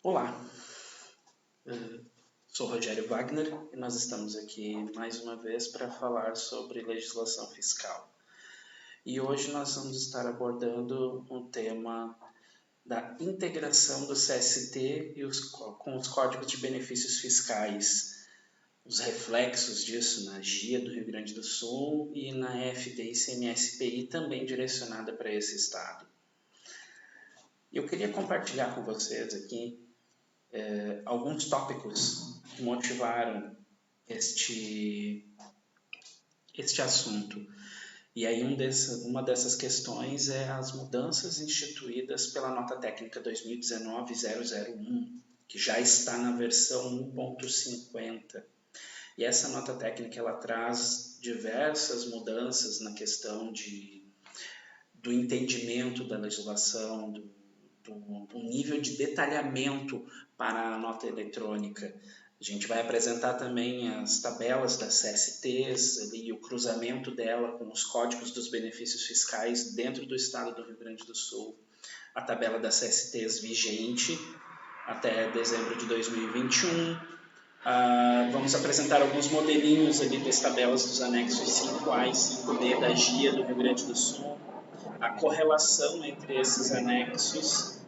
Olá, sou Rogério Wagner e nós estamos aqui mais uma vez para falar sobre legislação fiscal. E hoje nós vamos estar abordando o tema da integração do CST com os códigos de benefícios fiscais, os reflexos disso na GIA do Rio Grande do Sul e na FD-ICMS-PI também direcionada para esse estado. Eu queria compartilhar com vocês aqui alguns tópicos que motivaram este assunto. E aí uma dessas questões é as mudanças instituídas pela Nota Técnica 2019-001, que já está na versão 1.50. E essa nota técnica ela traz diversas mudanças na questão do entendimento da legislação, do nível de detalhamento para a nota eletrônica. A gente vai apresentar também as tabelas das CSTs e o cruzamento dela com os códigos dos benefícios fiscais dentro do estado do Rio Grande do Sul. A tabela das CSTs vigente até dezembro de 2021. Vamos apresentar alguns modelinhos ali das tabelas dos anexos 5A e 5B da GIA do Rio Grande do Sul. A correlação entre esses anexos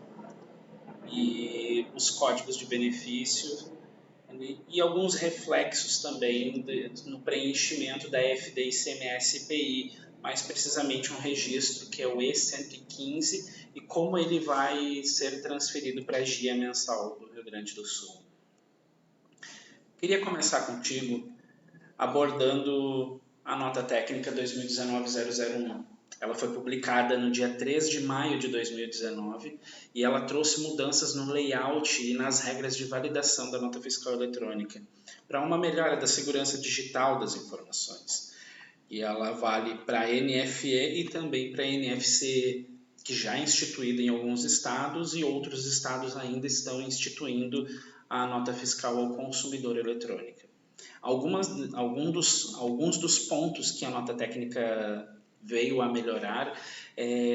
e os códigos de benefício e alguns reflexos também no preenchimento da FD-ICMS-PI, mais precisamente um registro que é o E115 e como ele vai ser transferido para a GIA mensal do Rio Grande do Sul. Queria começar contigo abordando a nota técnica 2019-001. Ela foi publicada no dia 3 de maio de 2019 e ela trouxe mudanças no layout e nas regras de validação da nota fiscal eletrônica para uma melhora da segurança digital das informações. E ela vale para a NFE e também para a NFC, que já é instituída em alguns estados e outros estados ainda estão instituindo a nota fiscal ao consumidor eletrônica. Alguns dos pontos que a nota técnica veio a melhorar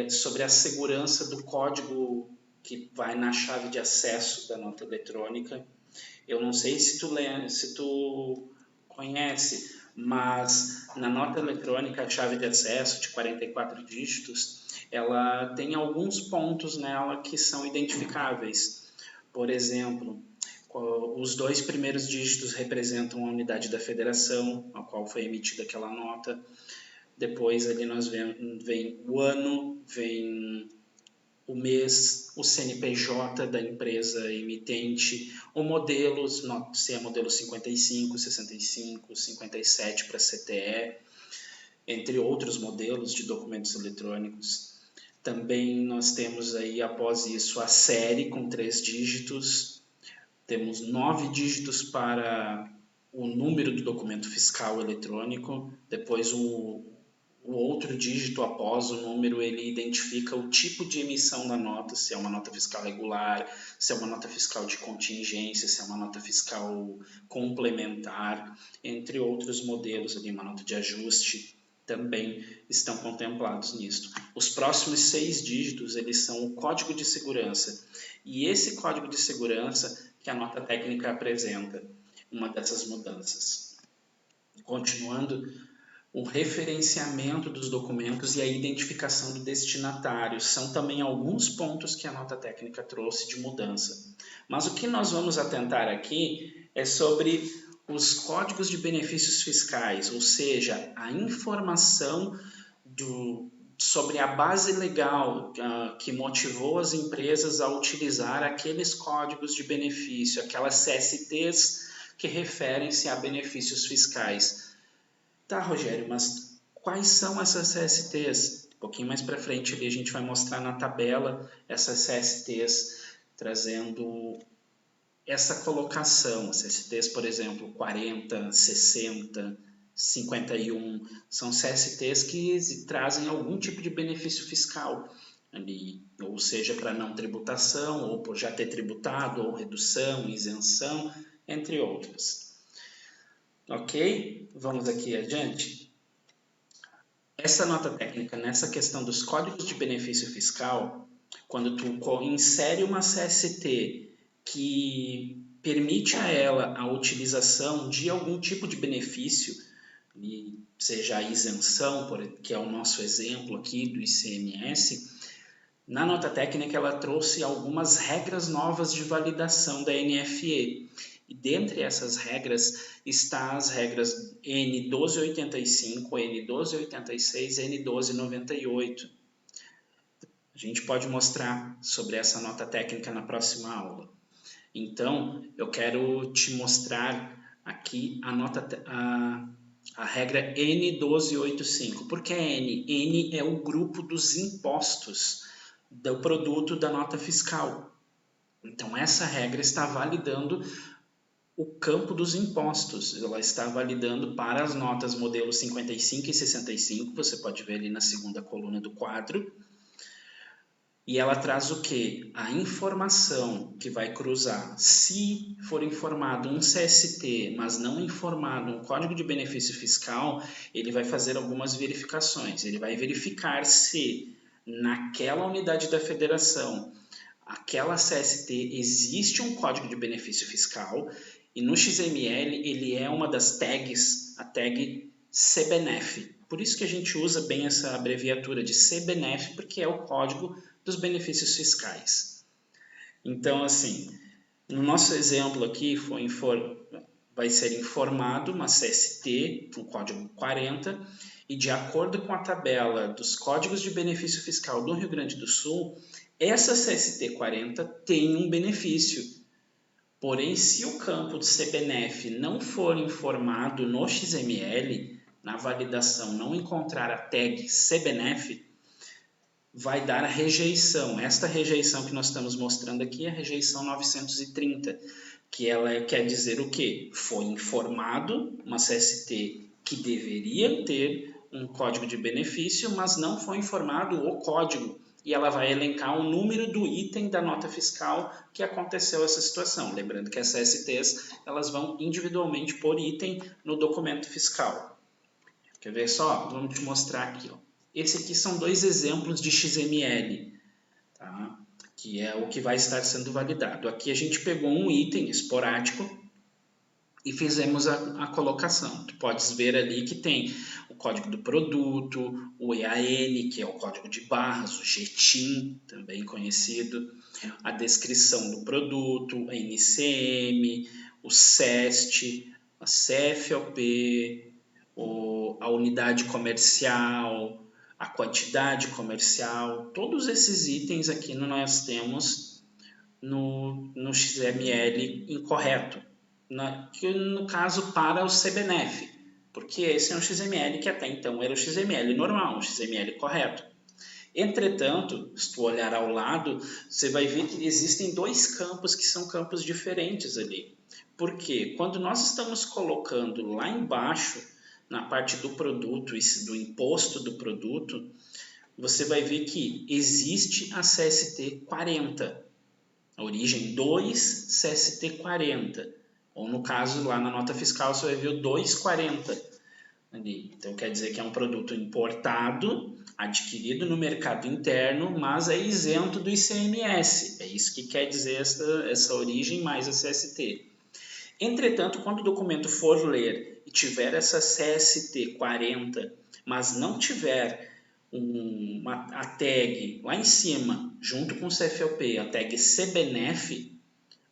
sobre a segurança do código que vai na chave de acesso da nota eletrônica. Eu não sei se tu conhece, mas na nota eletrônica a chave de acesso de 44 dígitos, ela tem alguns pontos nela que são identificáveis. Por exemplo, os 2 primeiros dígitos representam a unidade da federação, a qual foi emitida aquela nota. Depois ali nós vem o ano, vem o mês, o CNPJ da empresa emitente, o modelo, se é modelo 55, 65, 57 para CTE, entre outros modelos de documentos eletrônicos. Também nós temos aí, após isso, a série com 3 dígitos, temos 9 dígitos para o número do documento fiscal eletrônico, depois o outro dígito após o número, ele identifica o tipo de emissão da nota, se é uma nota fiscal regular, se é uma nota fiscal de contingência, se é uma nota fiscal complementar, entre outros modelos, ali, uma nota de ajuste, também estão contemplados nisso. Os próximos 6 dígitos, eles são o código de segurança, e esse código de segurança que a nota técnica apresenta, uma dessas mudanças. Continuando, o referenciamento dos documentos e a identificação do destinatário são também alguns pontos que a nota técnica trouxe de mudança. Mas o que nós vamos atentar aqui é sobre os códigos de benefícios fiscais, ou seja, a informação sobre a base legal que motivou as empresas a utilizar aqueles códigos de benefício, aquelas CSTs que referem-se a benefícios fiscais. Tá, Rogério, mas quais são essas CSTs? Um pouquinho mais para frente ali a gente vai mostrar na tabela essas CSTs trazendo essa colocação. As CSTs, por exemplo, 40, 60, 51, são CSTs que trazem algum tipo de benefício fiscal, ali, ou seja, para não tributação, ou por já ter tributado, ou redução, isenção, entre outras. Ok? Vamos aqui adiante. Essa nota técnica, nessa questão dos códigos de benefício fiscal, quando tu insere uma CST que permite a ela a utilização de algum tipo de benefício, seja a isenção, que é o nosso exemplo aqui do ICMS. Na nota técnica ela trouxe algumas regras novas de validação da NFE. E dentre essas regras está as regras N1285, N1286 e N1298. A gente pode mostrar sobre essa nota técnica na próxima aula. Então, eu quero te mostrar aqui a regra N1285. Por que N? N é o grupo dos impostos do produto da nota fiscal. Então, essa regra está validando o campo dos impostos. Ela está validando para as notas modelo 55 e 65, você pode ver ali na segunda coluna do quadro. E ela traz o quê? A informação que vai cruzar. Se for informado um CST, mas não informado um Código de Benefício Fiscal, ele vai fazer algumas verificações. Ele vai verificar se naquela unidade da federação, aquela CST, existe um Código de Benefício Fiscal, e no XML ele é uma das tags, a tag CBNF. Por isso que a gente usa bem essa abreviatura de CBNF, porque é o código dos benefícios fiscais. Então, assim, no nosso exemplo aqui vai ser informado uma CST com código 40 e de acordo com a tabela dos códigos de benefício fiscal do Rio Grande do Sul, essa CST 40 tem um benefício. Porém, se o campo do CBNF não for informado no XML, na validação não encontrar a tag CBNF, vai dar a rejeição. Esta rejeição que nós estamos mostrando aqui é a rejeição 930, que ela quer dizer o quê? Foi informado uma CST que deveria ter um código de benefício, mas não foi informado o código. E ela vai elencar o número do item da nota fiscal que aconteceu essa situação. Lembrando que as CSTs elas vão individualmente por item no documento fiscal. Quer ver só? Vamos te mostrar aqui. Ó. Esse aqui são dois exemplos de XML, tá? Que é o que vai estar sendo validado. Aqui a gente pegou um item esporádico e fizemos a colocação. Tu podes ver ali que tem o código do produto, o EAN, que é o código de barras, o GTIN, também conhecido, a descrição do produto, a NCM, o CEST, a CFLP, a unidade comercial, a quantidade comercial, todos esses itens aqui nós temos no XML incorreto, que no caso para o CBNF, porque esse é um XML que até então era o XML normal, o XML correto. Entretanto, se tu olhar ao lado, você vai ver que existem dois campos que são campos diferentes ali. Porque quando nós estamos colocando lá embaixo, na parte do produto, do imposto do produto, você vai ver que existe a CST 40, a origem 2 CST 40, ou no caso lá na nota fiscal você vai ver o 240 ali. Então quer dizer que é um produto importado, adquirido no mercado interno, mas é isento do ICMS. É isso que quer dizer essa origem mais a CST. Entretanto, quando o documento for ler e tiver essa CST 40, mas não tiver a tag lá em cima, junto com o CFLP, a tag CBNF,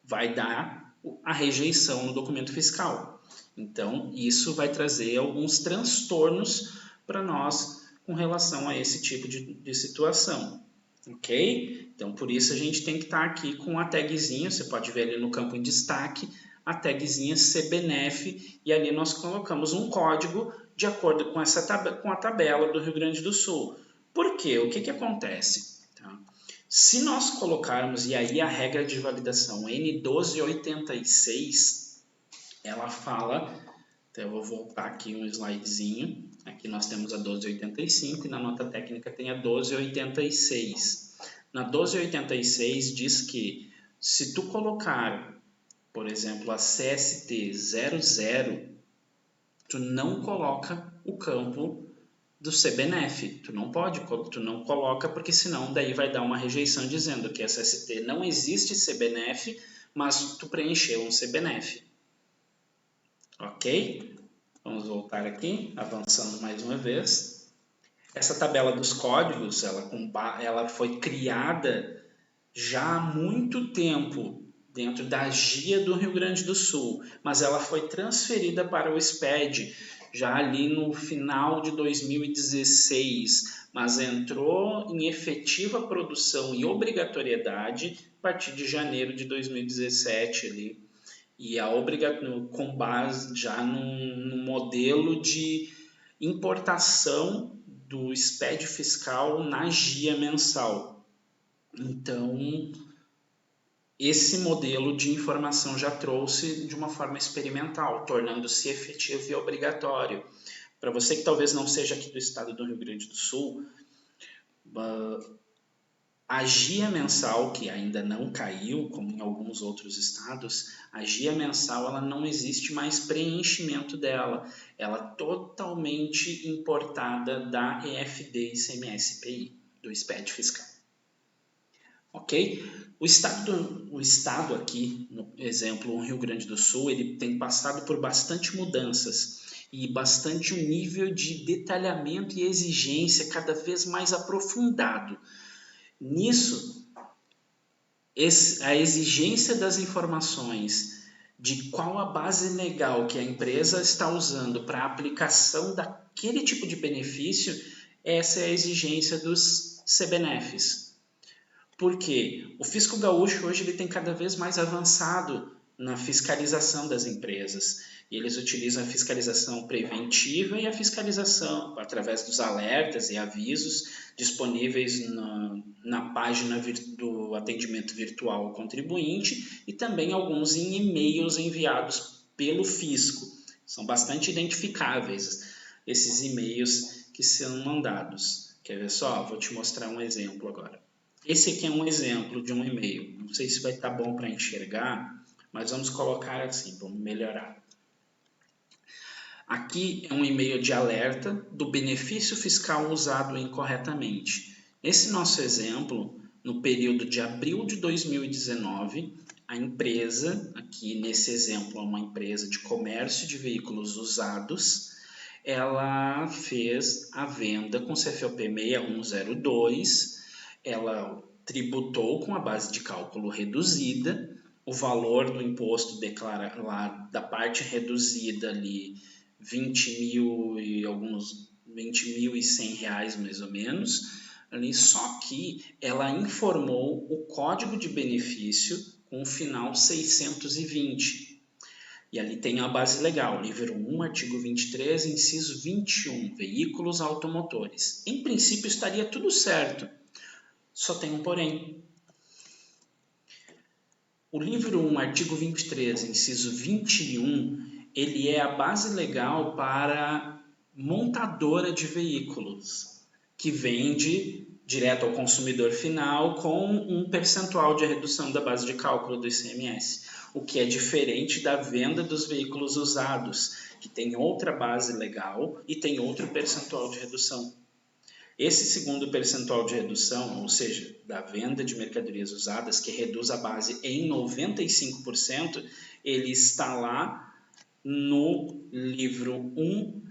vai dar a rejeição no documento fiscal. Então, isso vai trazer alguns transtornos para nós com relação a esse tipo de situação. Ok? Então, por isso a gente tem que estar aqui com a tagzinha, você pode ver ali no campo em destaque, a tagzinha CBNF, e ali nós colocamos um código de acordo com a tabela do Rio Grande do Sul. Por quê? O que acontece? Tá? Se nós colocarmos, e aí a regra de validação N1286, ela fala, então eu vou voltar aqui um slidezinho, aqui nós temos a 1285 e na nota técnica tem a 1286. Na 1286 diz que se tu colocar, por exemplo, a CST 00, tu não coloca o campo do CBNF. Tu não coloca porque senão daí vai dar uma rejeição dizendo que a CST não existe CBNF mas tu preencheu um CBNF. Ok? Vamos voltar aqui, avançando mais uma vez. Essa tabela dos códigos, ela foi criada já há muito tempo dentro da GIA do Rio Grande do Sul, mas ela foi transferida para o SPED já ali no final de 2016, mas entrou em efetiva produção e obrigatoriedade a partir de janeiro de 2017 ali, e com base já no modelo de importação do SPED fiscal na GIA mensal. Então, esse modelo de informação já trouxe de uma forma experimental, tornando-se efetivo e obrigatório. Para você que talvez não seja aqui do estado do Rio Grande do Sul, a GIA mensal, que ainda não caiu, como em alguns outros estados, a GIA mensal ela não existe mais preenchimento dela. Ela é totalmente importada da EFD ICMS-PI, do SPED fiscal. Ok? O estado aqui, no exemplo, o Rio Grande do Sul, ele tem passado por bastante mudanças e bastante um nível de detalhamento e exigência cada vez mais aprofundado. Nisso, a exigência das informações de qual a base legal que a empresa está usando para a aplicação daquele tipo de benefício, essa é a exigência dos CBNFs. Porque o fisco gaúcho hoje ele tem cada vez mais avançado na fiscalização das empresas. E eles utilizam a fiscalização preventiva e a fiscalização através dos alertas e avisos disponíveis na página do atendimento virtual ao contribuinte e também alguns em e-mails enviados pelo fisco. São bastante identificáveis esses e-mails que são mandados. Quer ver só? Vou te mostrar um exemplo agora. Esse aqui é um exemplo de um e-mail. Não sei se vai estar bom para enxergar, mas vamos colocar assim, vamos melhorar. Aqui é um e-mail de alerta do benefício fiscal usado incorretamente. Nesse nosso exemplo, no período de abril de 2019, a empresa, aqui nesse exemplo é uma empresa de comércio de veículos usados, ela fez a venda com CFOP 6102, ela tributou com a base de cálculo reduzida, o valor do imposto declarado da parte reduzida ali 20.100 reais mais ou menos, ali, só que ela informou o código de benefício com o final 620. E ali tem a base legal, livro 1, artigo 23, inciso 21, veículos automotores. Em princípio estaria tudo certo, só tem um porém. O livro 1, artigo 23, inciso 21, ele é a base legal para montadora de veículos, que vende direto ao consumidor final com um percentual de redução da base de cálculo do ICMS, o que é diferente da venda dos veículos usados, que tem outra base legal e tem outro percentual de redução. Esse segundo percentual de redução, ou seja, da venda de mercadorias usadas, que reduz a base em 95%, ele está lá no livro 1,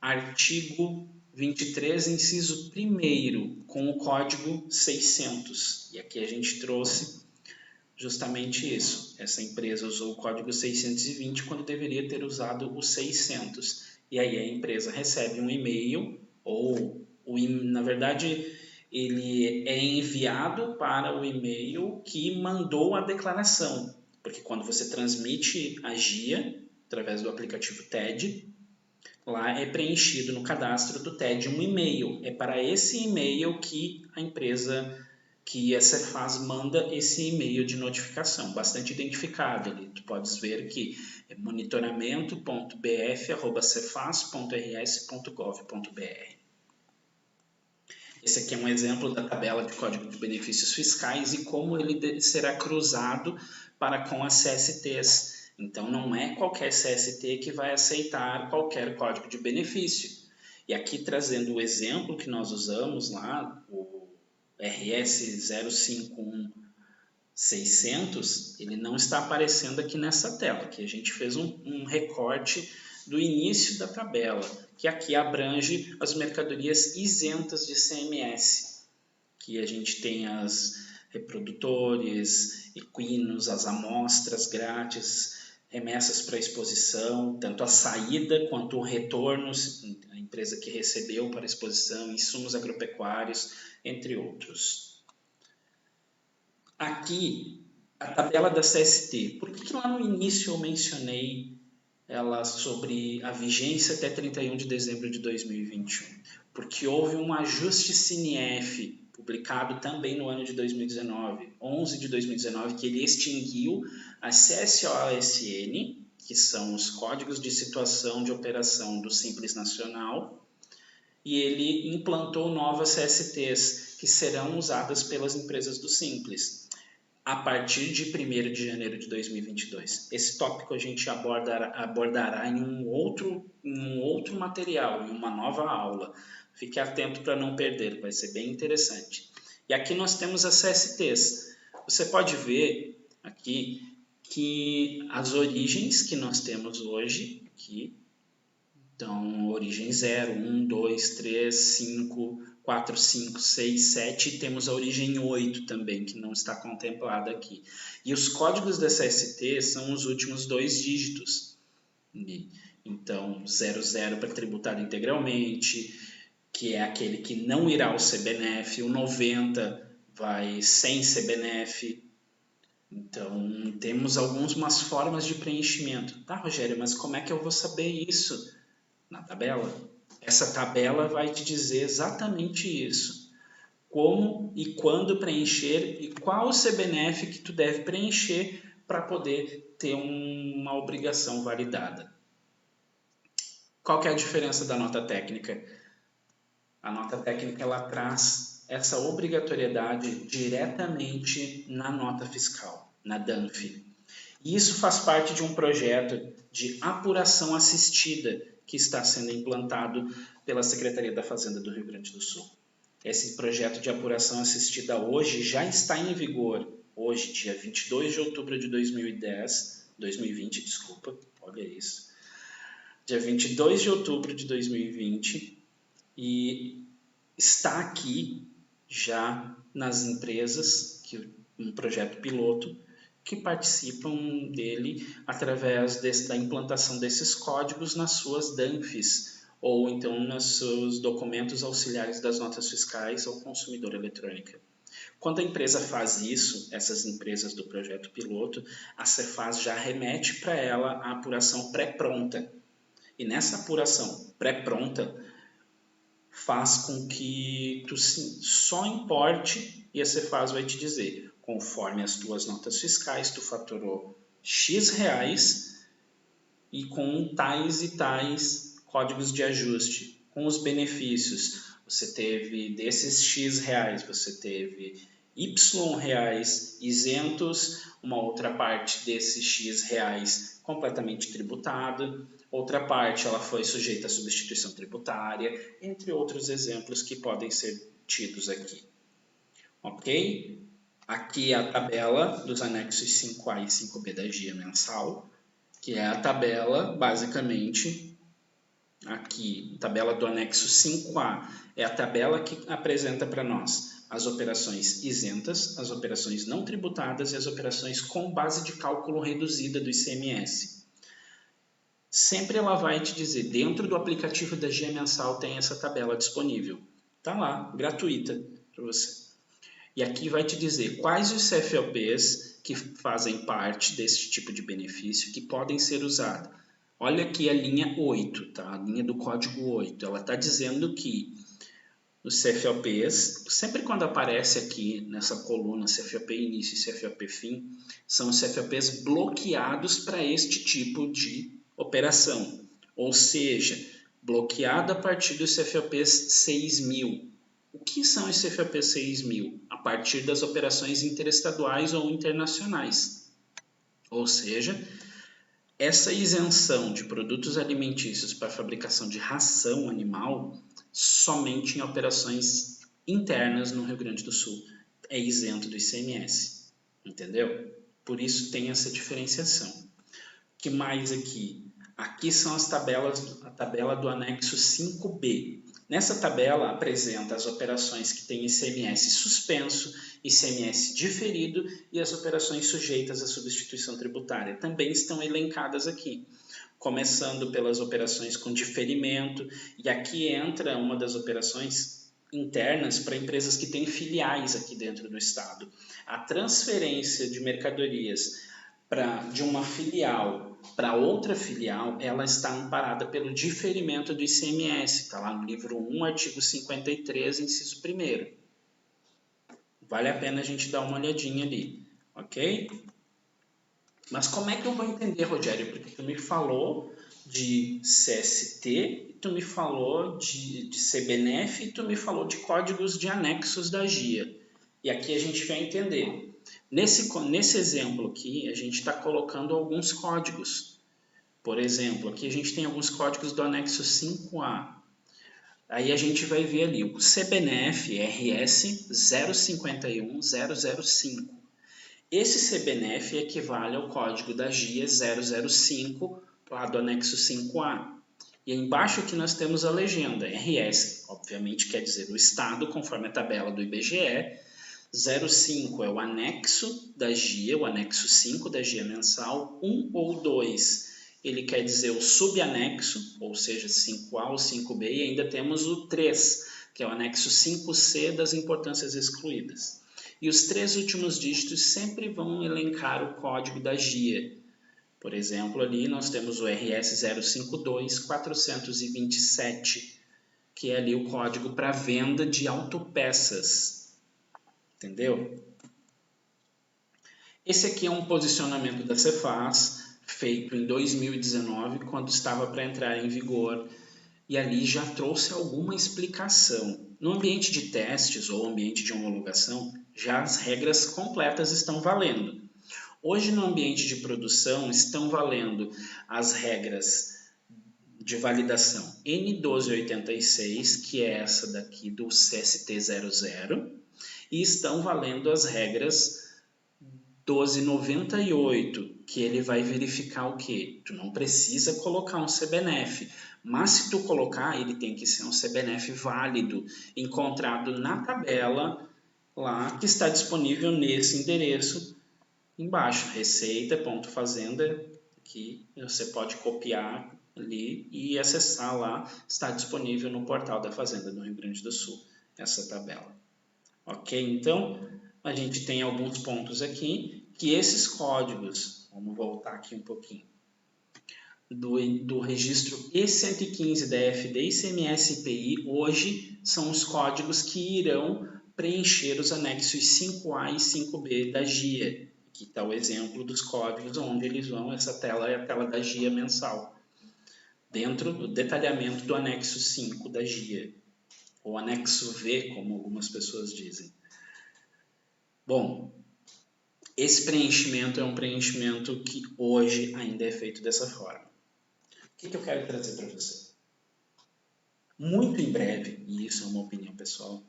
artigo 23, inciso 1º, com o código 600. E aqui a gente trouxe justamente isso. Essa empresa usou o código 620 quando deveria ter usado o 600. E aí a empresa recebe um e-mail ou na verdade, ele é enviado para o e-mail que mandou a declaração, porque quando você transmite a GIA, através do aplicativo TED, lá é preenchido no cadastro do TED um e-mail. É para esse e-mail que a empresa, que a Cefaz manda esse e-mail de notificação, bastante identificado ali. Tu podes ver que é monitoramento.bf@cefaz.rs.gov.br. Esse aqui é um exemplo da tabela de código de benefícios fiscais e como ele será cruzado para com as CSTs. Então, não é qualquer CST que vai aceitar qualquer código de benefício. E aqui trazendo o exemplo que nós usamos lá, o RS 600, ele não está aparecendo aqui nessa tela, que a gente fez um recorte do início da tabela, que aqui abrange as mercadorias isentas de ICMS, que a gente tem as reprodutores, equinos, as amostras grátis, remessas para exposição, tanto a saída quanto o retorno, a empresa que recebeu para a exposição, insumos agropecuários, entre outros. Aqui, a tabela da CST. Por que lá no início eu mencionei ela sobre a vigência até 31 de dezembro de 2021? Porque houve um ajuste CINIEF, publicado também no ano de 2019, 11 de 2019, que ele extinguiu a CSOSN, que são os Códigos de Situação de Operação do Simples Nacional, e ele implantou novas CSTs, que serão usadas pelas empresas do Simples, a partir de 1º de janeiro de 2022. Esse tópico a gente abordará em um outro material, em uma nova aula. Fique atento para não perder, vai ser bem interessante. E aqui nós temos as CSTs. Você pode ver aqui que as origens que nós temos hoje, aqui, então origem 0, 1, 2, 3, 5, 4, 5, 6, 7 e temos a origem 8 também, que não está contemplada aqui. E os códigos da CST são os últimos 2 dígitos. Então, 00 para tributado integralmente, que é aquele que não irá ao CBNF, o 90 vai sem CBNF. Então, temos algumas formas de preenchimento. Tá, Rogério, mas como é que eu vou saber isso? Na tabela. Essa tabela vai te dizer exatamente isso. Como e quando preencher e qual o CBNF que tu deve preencher para poder ter uma obrigação validada. Qual que é a diferença da nota técnica? A nota técnica ela traz essa obrigatoriedade diretamente na nota fiscal, na DANF. E isso faz parte de um projeto de apuração assistida que está sendo implantado pela Secretaria da Fazenda do Rio Grande do Sul. Esse projeto de apuração assistida hoje já está em vigor, hoje, dia 22 de outubro de 2020, desculpa, olha isso. Dia 22 de outubro de 2020 e está aqui já nas empresas, um projeto piloto, que participam dele através da implantação desses códigos nas suas DANFs, ou então nos seus documentos auxiliares das notas fiscais ao consumidor eletrônica. Quando a empresa faz isso, essas empresas do projeto piloto, a Cefaz já remete para ela a apuração pré-pronta. E nessa apuração pré-pronta, faz com que tu só importe e a Cefaz vai te dizer, conforme as tuas notas fiscais, tu faturou X reais e com tais e tais códigos de ajuste, com os benefícios. Você teve desses X reais, você teve Y reais isentos, uma outra parte desses X reais completamente tributado, outra parte ela foi sujeita à substituição tributária, entre outros exemplos que podem ser tidos aqui. Ok? Aqui é a tabela dos anexos 5A e 5B da GIA mensal, que é a tabela, basicamente, aqui, a tabela do anexo 5A, é a tabela que apresenta para nós as operações isentas, as operações não tributadas e as operações com base de cálculo reduzida do ICMS. Sempre ela vai te dizer, dentro do aplicativo da GIA mensal tem essa tabela disponível. Está lá, gratuita para você. E aqui vai te dizer quais os CFOPs que fazem parte desse tipo de benefício que podem ser usados. Olha aqui a linha 8, tá? A linha do código 8. Ela está dizendo que os CFOPs, sempre quando aparece aqui nessa coluna CFOP início e CFOP fim, são os CFOPs bloqueados para este tipo de operação. Ou seja, bloqueado a partir dos CFOPs 6.000. O que são os CFOP 6.000? A partir das operações interestaduais ou internacionais. Ou seja, essa isenção de produtos alimentícios para fabricação de ração animal somente em operações internas no Rio Grande do Sul é isento do ICMS. entendeu? Por isso tem essa diferenciação. Que mais aqui? Aqui são as tabelas, a tabela do anexo 5B. Nessa tabela apresenta as operações que têm ICMS suspenso, ICMS diferido e as operações sujeitas à substituição tributária. Também estão elencadas aqui, começando pelas operações com diferimento, e aqui entra uma das operações internas para empresas que têm filiais aqui dentro do estado. A transferência de mercadorias de uma filial para outra filial, ela está amparada pelo diferimento do ICMS, está lá no livro 1, artigo 53, inciso 1º. Vale a pena a gente dar uma olhadinha ali, ok? Mas como é que eu vou entender, Rogério? Porque tu me falou de CST, tu me falou de CBNF e tu me falou de códigos de anexos da GIA. E aqui a gente vai entender. Nesse exemplo aqui, a gente está colocando alguns códigos. Por exemplo, aqui a gente tem alguns códigos do anexo 5A. Aí a gente vai ver ali o CBNF RS 051005. Esse CBNF equivale ao código da GIA 005, lá do anexo 5A. E embaixo aqui nós temos a legenda RS, obviamente quer dizer o estado, conforme a tabela do IBGE. 05 é o anexo da GIA, o anexo 5 da GIA mensal. 1 ou 2, ele quer dizer o subanexo, ou seja, 5A ou 5B. E ainda temos o 3, que é o anexo 5C das importâncias excluídas. E os 3 últimos dígitos sempre vão elencar o código da GIA. Por exemplo, ali nós temos o RS 052427, que é ali o código para venda de autopeças. Entendeu? Esse aqui é um posicionamento da Cefaz, feito em 2019, quando estava para entrar em vigor, e ali já trouxe alguma explicação. No ambiente de testes ou ambiente de homologação, já as regras completas estão valendo. Hoje, no ambiente de produção, estão valendo as regras de validação N1286, que é essa daqui do CST00, e estão valendo as regras 1298, que ele vai verificar o quê? Tu não precisa colocar um CBNF, mas se tu colocar, ele tem que ser um CBNF válido, encontrado na tabela lá, que está disponível nesse endereço embaixo, receita.fazenda, que você pode copiar ali e acessar lá, está disponível no portal da Fazenda do Rio Grande do Sul, essa tabela. Ok? Então, a gente tem alguns pontos aqui, que esses códigos, vamos voltar aqui um pouquinho, do registro E115 da FD ICMS IPI, hoje são os códigos que irão preencher os anexos 5A e 5B da GIA. Aqui está o exemplo dos códigos onde eles vão, essa tela é a tela da GIA mensal, dentro do detalhamento do anexo 5 da GIA, ou anexo V, como algumas pessoas dizem. Bom, esse preenchimento é um preenchimento que hoje ainda é feito dessa forma. O que eu quero trazer para você? Muito em breve, e isso é uma opinião pessoal,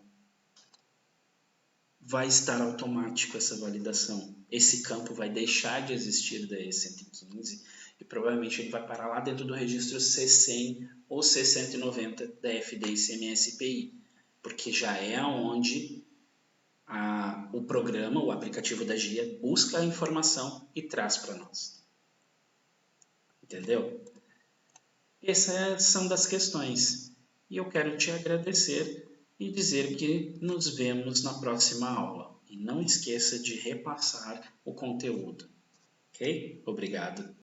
vai estar automático essa validação. Esse campo vai deixar de existir da E115 e provavelmente ele vai parar lá dentro do registro C100 ou C190 da FD ICMS IPI, porque já é onde o programa, o aplicativo da GIA, busca a informação e traz para nós. Entendeu? Essas são das questões. E eu quero te agradecer e dizer que nos vemos na próxima aula. E não esqueça de repassar o conteúdo. Ok? Obrigado.